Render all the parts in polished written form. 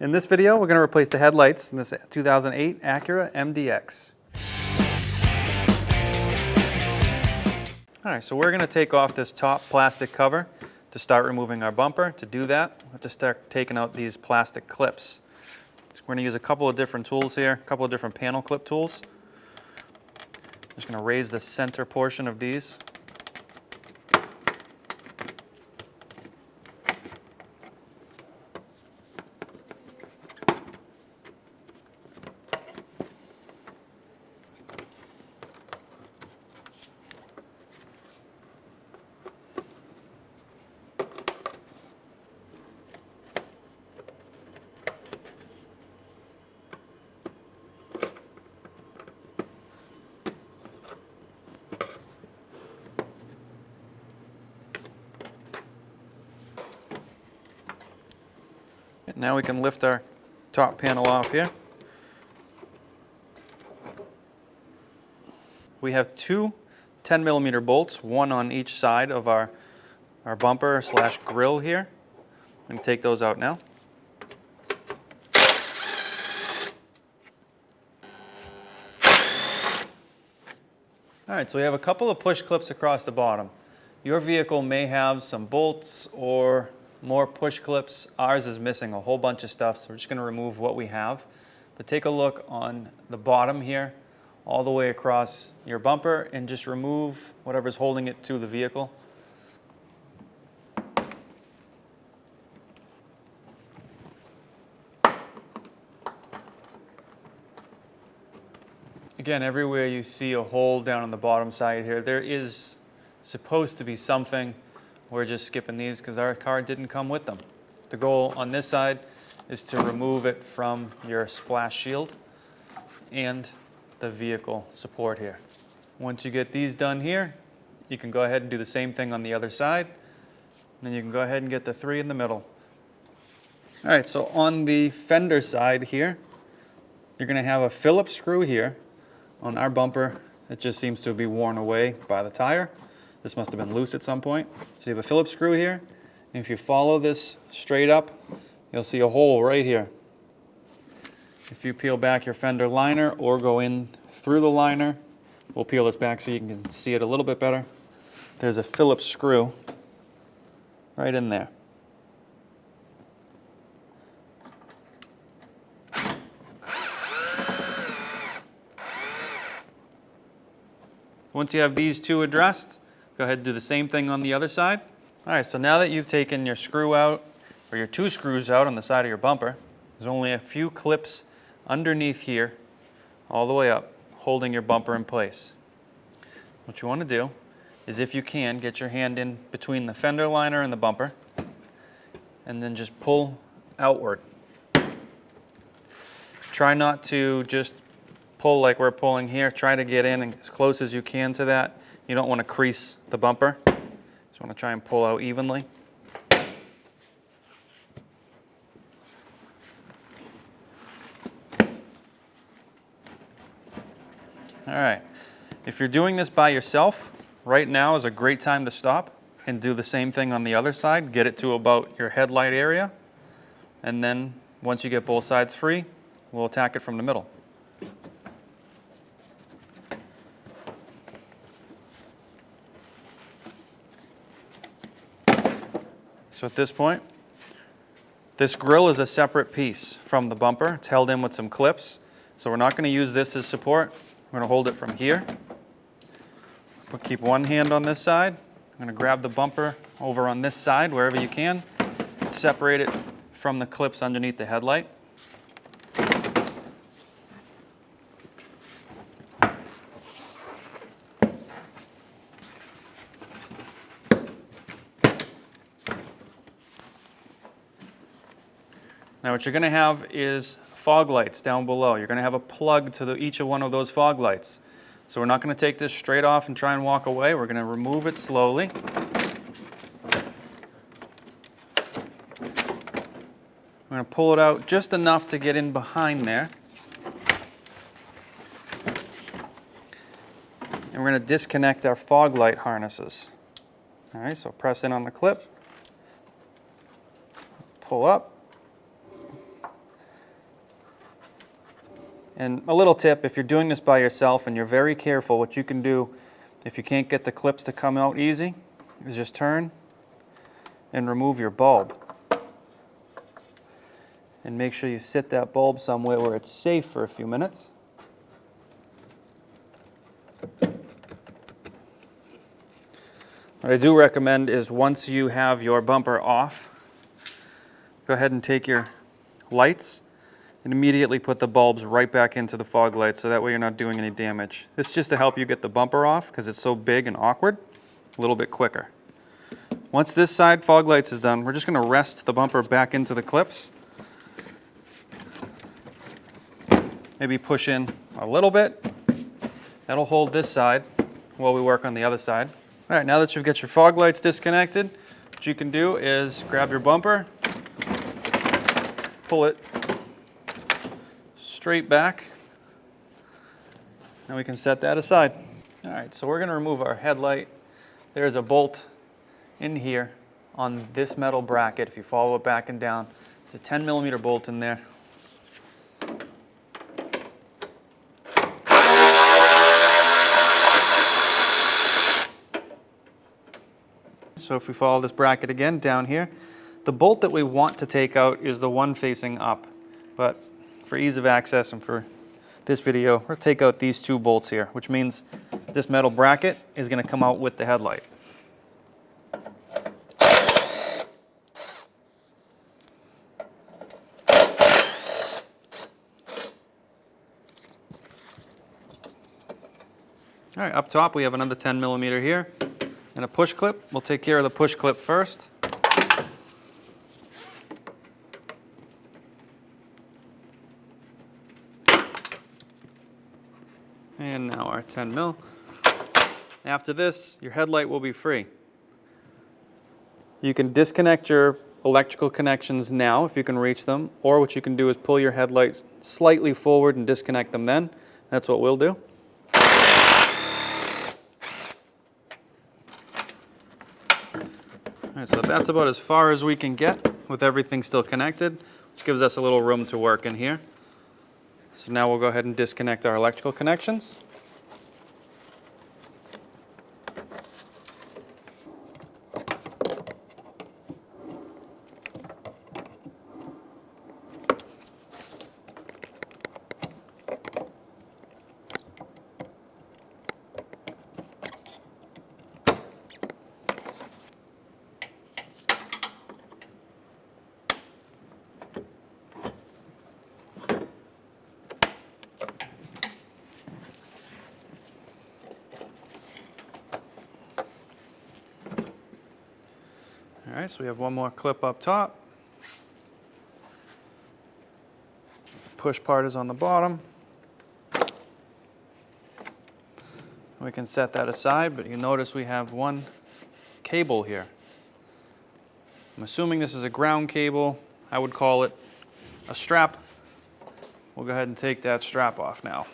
In this video, we're going to replace the headlights in this 2008 Acura MDX. All right, so we're going to take off this top plastic cover to start removing our bumper. To do that, we have to start taking out these plastic clips. So we're going to use a couple of different tools here, a couple of different panel clip tools. I'm just going to raise the center portion of these. Now we can lift our top panel off here. We have two 10mm bolts, one on each side of our bumper slash grill here. I'm going to take those out now. All right, so we have a couple of push clips across the bottom. Your vehicle may have some bolts or more push clips. Ours is missing a whole bunch of stuff, so we're just going to remove what we have. But take a look on the bottom here, all the way across your bumper, and just remove whatever's holding it to the vehicle. Again, everywhere you see a hole down on the bottom side here, there is supposed to be something. We're just skipping these because our car didn't come with them. The goal on this side is to remove it from your splash shield and the vehicle support here. Once you get these done here, you can go ahead and do the same thing on the other side. Then you can go ahead and get the three in the middle. All right, so on the fender side here, you're going to have a Phillips screw here. On our bumper, it just seems to be worn away by the tire. This must have been loose at some point. So you have a Phillips screw here. And if you follow this straight up, you'll see a hole right here. If you peel back your fender liner or go in through the liner, we'll peel this back so you can see it a little bit better. There's a Phillips screw right in there. Once you have these two addressed, go ahead and do the same thing on the other side. All right, so now that you've taken your screw out, or your two screws out on the side of your bumper, there's only a few clips underneath here, all the way up, holding your bumper in place. What you want to do is, if you can, get your hand in between the fender liner and the bumper, and then just pull outward. Try not to just pull like we're pulling here. Try to get in as close as you can to that. You don't want to crease the bumper. Just want to try and pull out evenly. All right. If you're doing this by yourself, right now is a great time to stop and do the same thing on the other side. Get it to about your headlight area. And then once you get both sides free, we'll attack it from the middle. So at this point, this grill is a separate piece from the bumper. It's held in with some clips. So we're not going to use this as support. We're going to hold it from here. We'll keep one hand on this side. I'm going to grab the bumper over on this side wherever you can. Separate it from the clips underneath the headlight. Now what you're going to have is fog lights down below. You're going to have a plug to each of one of those fog lights. So we're not going to take this straight off and try and walk away. We're going to remove it slowly. We're going to pull it out just enough to get in behind there. And we're going to disconnect our fog light harnesses. All right, so press in on the clip, pull up, And a little tip, if you're doing this by yourself and you're very careful, what you can do, if you can't get the clips to come out easy, is just turn and remove your bulb. And make sure you sit that bulb somewhere where it's safe for a few minutes. What I do recommend is once you have your bumper off, go ahead and take your lights and immediately put the bulbs right back into the fog lights, so that way you're not doing any damage. This is just to help you get the bumper off because it's so big and awkward, a little bit quicker. Once this side fog lights is done, we're just going to rest the bumper back into the clips. Maybe push in a little bit. That'll hold this side while we work on the other side. All right, now that you've got your fog lights disconnected, what you can do is grab your bumper, pull it straight back, and we can set that aside. All right, so we're going to remove our headlight. There's a bolt in here on this metal bracket. If you follow it back and down, there's a 10mm bolt in there. So if we follow this bracket again down here, the bolt that we want to take out is the one facing up, but for ease of access and for this video, we'll take out these two bolts here, which means this metal bracket is going to come out with the headlight. All right, up top we have another 10mm here and a push clip. We'll take care of the push clip first. And now our 10mm. After this, your headlight will be free. You can disconnect your electrical connections now if you can reach them, or what you can do is pull your headlights slightly forward and disconnect them then. That's what we'll do. All right, so that's about as far as we can get with everything still connected, which gives us a little room to work in here. So now we'll go ahead and disconnect our electrical connections. All right, so we have one more clip up top. Push part is on the bottom. We can set that aside, but you notice we have one cable here. I'm assuming this is a ground cable. I would call it a strap. We'll go ahead and take that strap off now.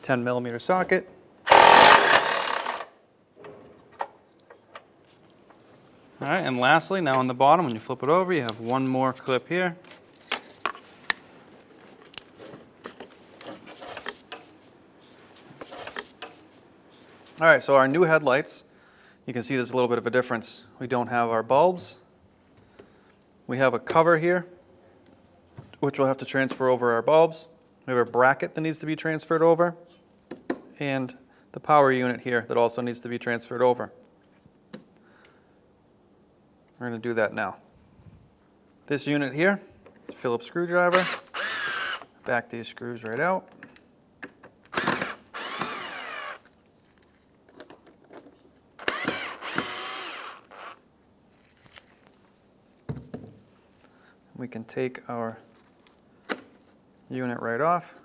$10mm socket. All right, and lastly, now on the bottom, when you flip it over, you have one more clip here. All right, so our new headlights, you can see there's a little bit of a difference. We don't have our bulbs. We have a cover here, which we'll have to transfer over our bulbs. We have a bracket that needs to be transferred over, and the power unit here that also needs to be transferred over. We're going to do that now. This unit here, Phillips screwdriver. Back these screws right out. We can take our unit right off.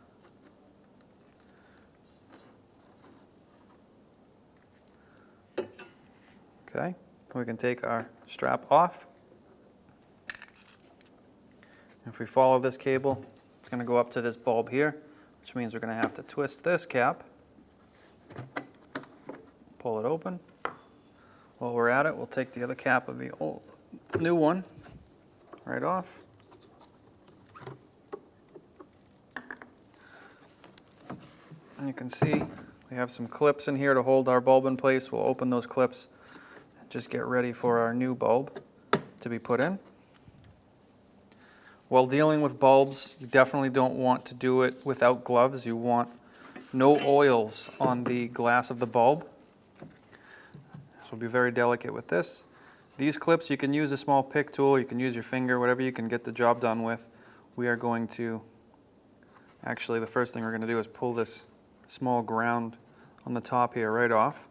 Okay, we can take our strap off. If we follow this cable, it's going to go up to this bulb here, which means we're going to have to twist this cap, pull it open. While we're at it, we'll take the other cap of the new one, right off. And you can see we have some clips in here to hold our bulb in place. We'll open those clips and just get ready for our new bulb to be put in. While dealing with bulbs, you definitely don't want to do it without gloves. You want no oils on the glass of the bulb. So be very delicate with this. These clips, you can use a small pick tool, you can use your finger, whatever you can get the job done with. We are going to, actually the first thing we're going to do is pull this small ground on the top here right off.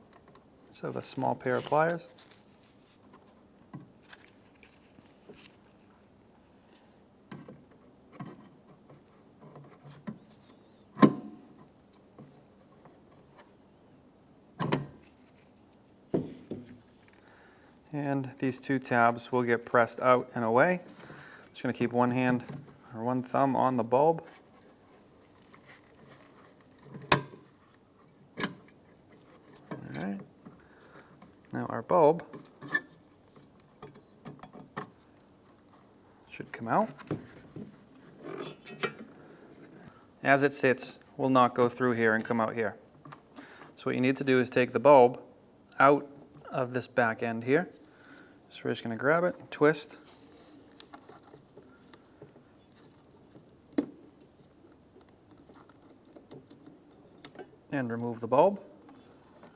So have a small pair of pliers. And these two tabs will get pressed out and away. Just going to keep one hand or one thumb on the bulb. All right. Now our bulb should come out. As it sits, will not go through here and come out here. So what you need to do is take the bulb out of this back end here. So we're just going to grab it, twist, and remove the bulb.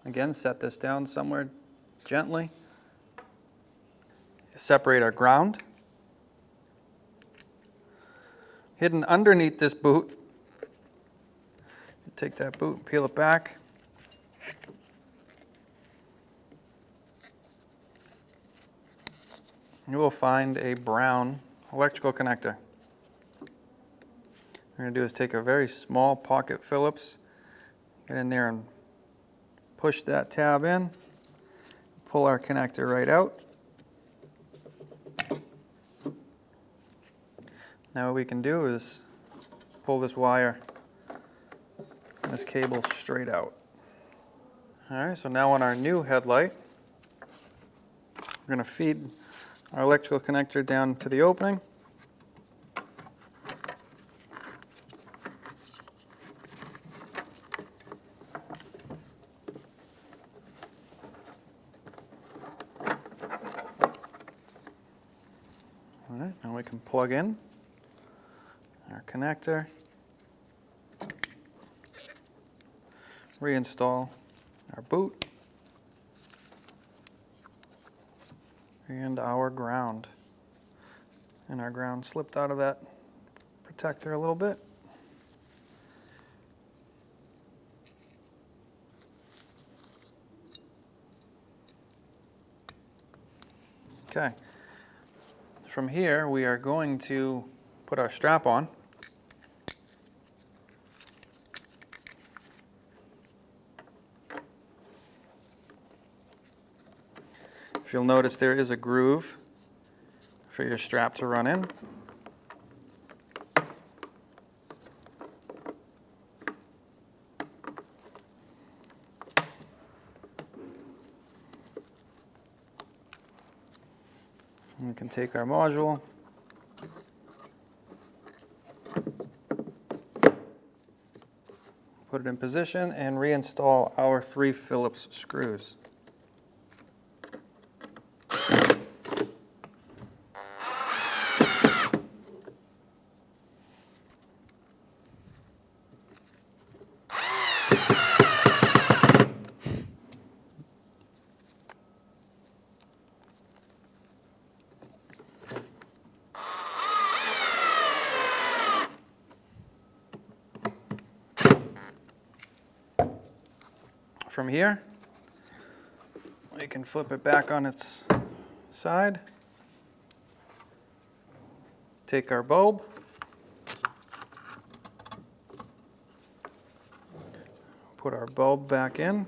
Again, set this down somewhere gently. Separate our ground. Hidden underneath this boot, take that boot, peel it back. You will find a brown electrical connector. What we're going to do is take a very small pocket Phillips, get in there and push that tab in, pull our connector right out. Now what we can do is pull this wire, this cable straight out. All right, so now on our new headlight, we're going to feed our electrical connector down to the opening. All right, now we can plug in our connector, reinstall our boot, and our ground. And our ground slipped out of that protector a little bit. Okay. From here, we are going to put our strap on. If you'll notice, there is a groove for your strap to run in. And we can take our module, put it in position, and reinstall our 3 Phillips screws. From here, we can flip it back on its side, take our bulb, put our bulb back in,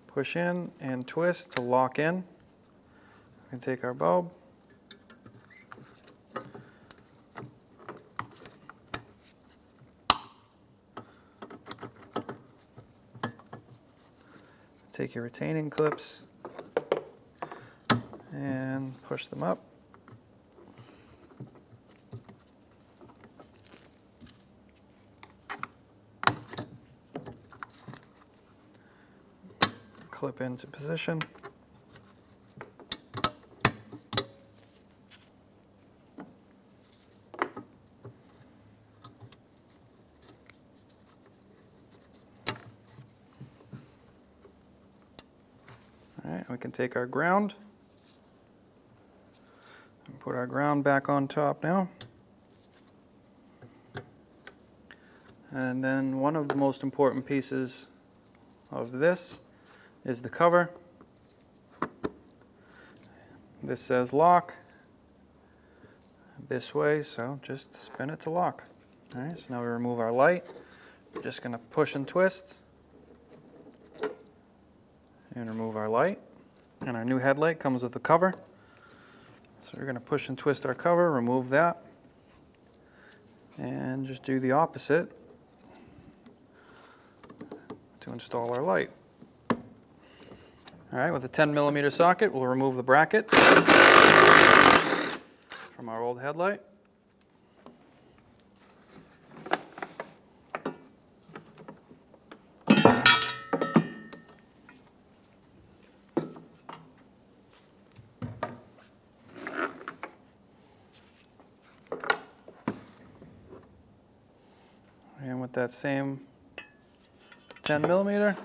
push in and twist to lock in. We can take our bulb, Take your retaining clips and push them up. Clip into position. All right, we can take our ground and put our ground back on top now. And then one of the most important pieces of this is the cover. This says lock this way, so just spin it to lock. All right, so now we remove our light. We're just going to push and twist and remove our light. And our new headlight comes with the cover. So we're going to push and twist our cover, remove that, and just do the opposite to install our light. All right, with a 10mm socket, we'll remove the bracket from our old headlight. And with that same 10mm,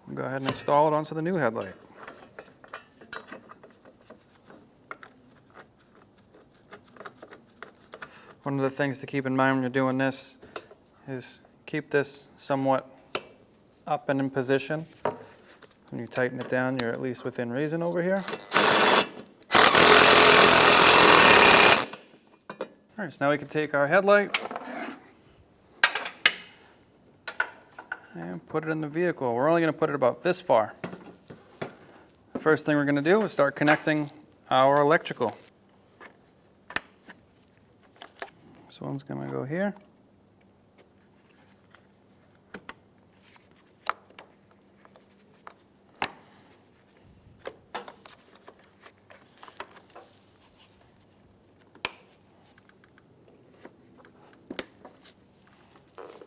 we'll go ahead and install it onto the new headlight. One of the things to keep in mind when you're doing this is keep this somewhat up and in position. When you tighten it down, you're at least within reason over here. All right, so now we can take our headlight and put it in the vehicle. We're only going to put it about this far. The first thing we're going to do is start connecting our electrical. This one's going to go here.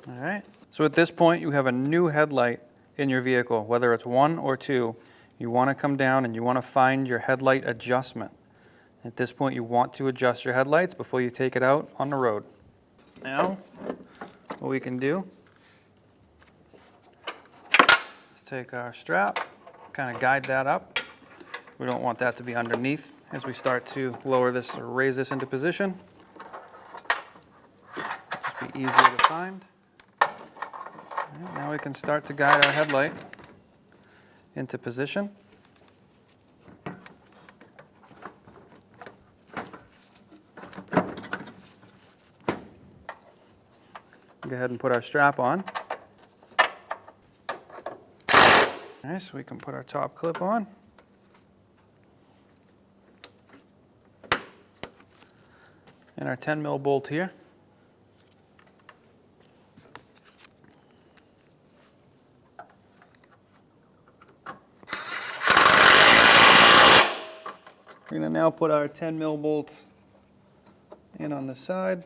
All right. So at this point, you have a new headlight in your vehicle, whether it's 1 or 2. You want to come down and you want to find your headlight adjustment. At this point, you want to adjust your headlights before you take it out on the road. Now, what we can do is take our strap, kind of guide that up. We don't want that to be underneath as we start to lower this or raise this into position. Just be easier to find. Right, now we can start to guide our headlight into position. Go ahead and put our strap on. All right, so we can put our top clip on. And our 10mm bolt here. We're going to now put our 10mm bolt in on the side.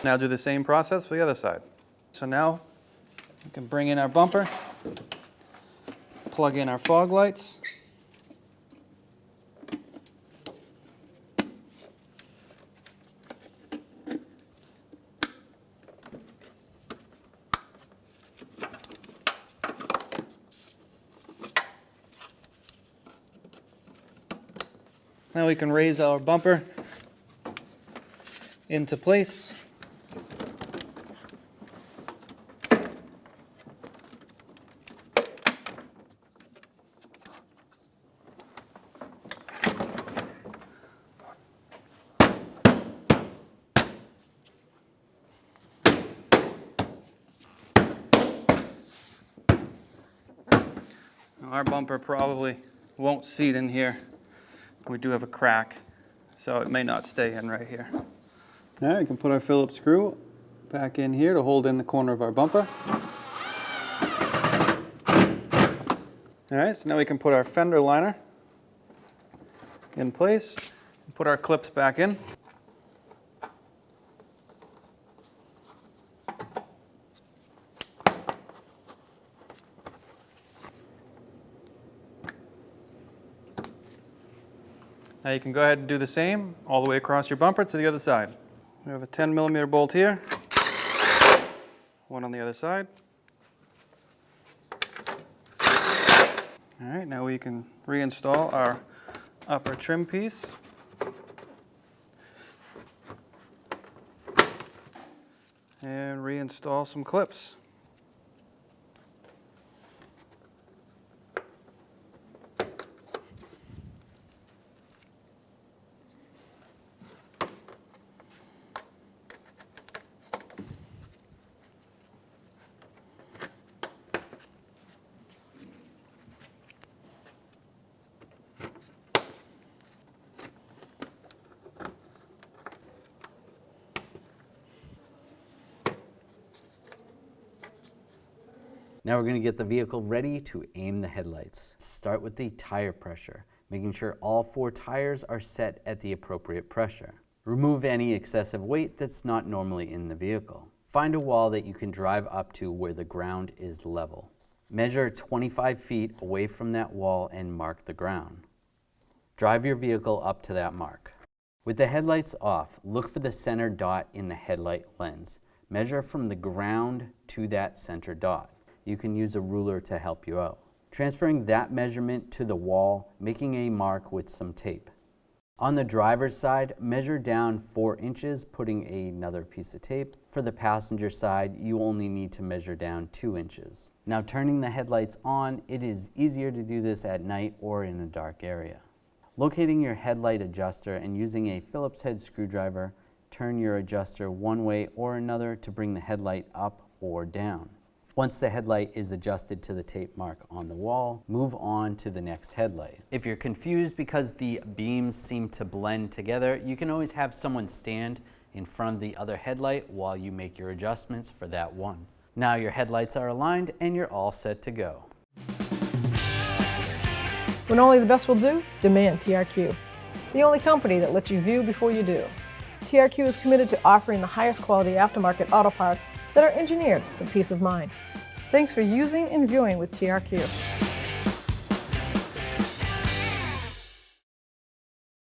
Now do the same process for the other side. So now we can bring in our bumper, plug in our fog lights. Now we can raise our bumper into place. our bumper probably won't seat in here. We do have a crack, so it may not stay in right here. All right, we can put our Phillips screw back in here to hold in the corner of our bumper. All right, so now we can put our fender liner in place, put our clips back in. Now you can go ahead and do the same all the way across your bumper to the other side. We have a 10mm bolt here, one on the other side. All right, now we can reinstall our upper trim piece. And reinstall some clips. Now we're going to get the vehicle ready to aim the headlights. Start with the tire pressure, making sure all 4 tires are set at the appropriate pressure. Remove any excessive weight that's not normally in the vehicle. Find a wall that you can drive up to where the ground is level. Measure 25 feet away from that wall and mark the ground. Drive your vehicle up to that mark. With the headlights off, look for the center dot in the headlight lens. Measure from the ground to that center dot. You can use a ruler to help you out. Transferring that measurement to the wall, making a mark with some tape. On the driver's side, measure down 4 inches, putting another piece of tape. For the passenger side, you only need to measure down 2 inches. Now turning the headlights on, it is easier to do this at night or in a dark area. Locating your headlight adjuster and using a Phillips head screwdriver, turn your adjuster one way or another to bring the headlight up or down. Once the headlight is adjusted to the tape mark on the wall, move on to the next headlight. If you're confused because the beams seem to blend together, you can always have someone stand in front of the other headlight while you make your adjustments for that one. Now your headlights are aligned and you're all set to go. When only the best will do, demand TRQ. The only company that lets you view before you do. TRQ is committed to offering the highest quality aftermarket auto parts that are engineered for peace of mind. Thanks for using and viewing with TRQ.